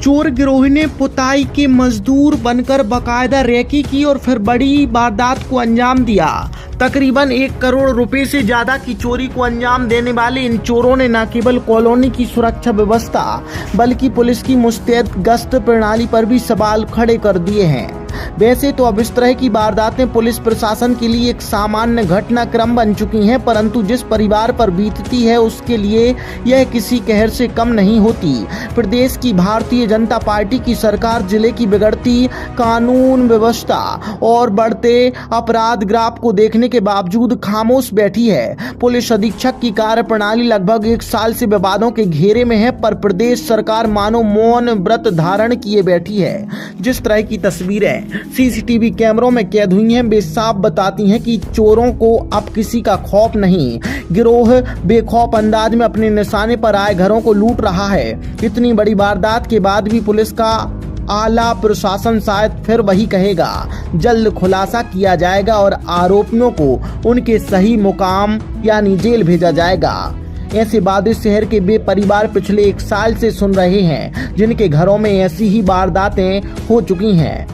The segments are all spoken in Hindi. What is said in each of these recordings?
चोर गिरोह ने पुताई के मजदूर बनकर बकायदा रेकी की और फिर बड़ी वारदात को अंजाम दिया। तकरीबन 1 करोड़ रुपए से ज्यादा की चोरी को अंजाम देने वाले इन चोरों ने न केवल कॉलोनी की सुरक्षा व्यवस्था बल्कि पुलिस की मुस्तैद गश्त प्रणाली पर भी सवाल खड़े कर दिए हैं। वैसे तो अब इस तरह की वारदातें पुलिस प्रशासन के लिए एक सामान्य घटनाक्रम बन चुकी हैं, परंतु जिस परिवार पर बीतती है उसके लिए यह किसी कहर से कम नहीं होती। प्रदेश की भारतीय जनता पार्टी की सरकार जिले की बिगड़ती कानून व्यवस्था और बढ़ते अपराध ग्राफ को देखने के बावजूद खामोश बैठी है। पुलिस अधीक्षक की कार्यप्रणाली लगभग 1 साल से विवादों के घेरे में है, पर प्रदेश सरकार मानो मौन व्रत धारण किए बैठी है। जिस तरह की तस्वीरें सीसीटीवी कैमरों में कैद हुई हैं, वे साफ बताती हैं कि चोरों को अब किसी का खौफ नहीं। गिरोह बेखौफ अंदाज में अपने निशाने पर आए घरों को लूट रहा है। इतनी बड़ी वारदात के बाद भी पुलिस का आला प्रशासन शायद फिर वही कहेगा, जल्द खुलासा किया जाएगा और आरोपियों को उनके सही मुकाम यानी जेल भेजा जाएगा। ऐसे बादिश शहर के वे परिवार पिछले 1 साल से सुन रहे हैं, जिनके घरों में ऐसी ही वारदातें हो चुकी हैं।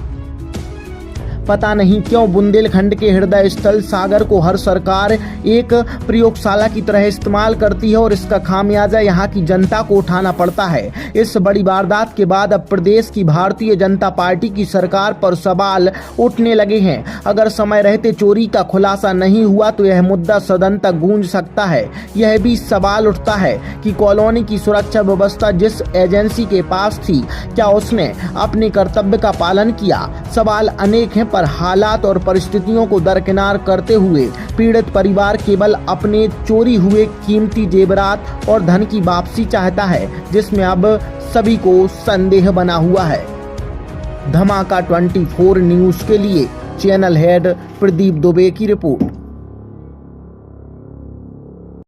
पता नहीं क्यों बुंदेलखंड के हृदय स्थल सागर को हर सरकार एक प्रयोगशाला की तरह इस्तेमाल करती है और इसका खामियाजा यहाँ की जनता को उठाना पड़ता है। इस बड़ी वारदात के बाद अब प्रदेश की भारतीय जनता पार्टी की सरकार पर सवाल उठने लगे हैं। अगर समय रहते चोरी का खुलासा नहीं हुआ तो यह मुद्दा सदन तक गूंज सकता है। यह भी सवाल उठता है कि कॉलोनी की सुरक्षा व्यवस्था जिस एजेंसी के पास थी, क्या उसने अपने कर्तव्य का पालन किया? सवाल अनेक हैं, पर हालात और परिस्थितियों को दरकिनार करते हुए पीड़ित परिवार केवल अपने चोरी हुए कीमती जेवरात और धन की वापसी चाहता है, जिसमें अब सभी को संदेह बना हुआ है। धमाका 24 न्यूज के लिए चैनल हेड प्रदीप दुबे की रिपोर्ट।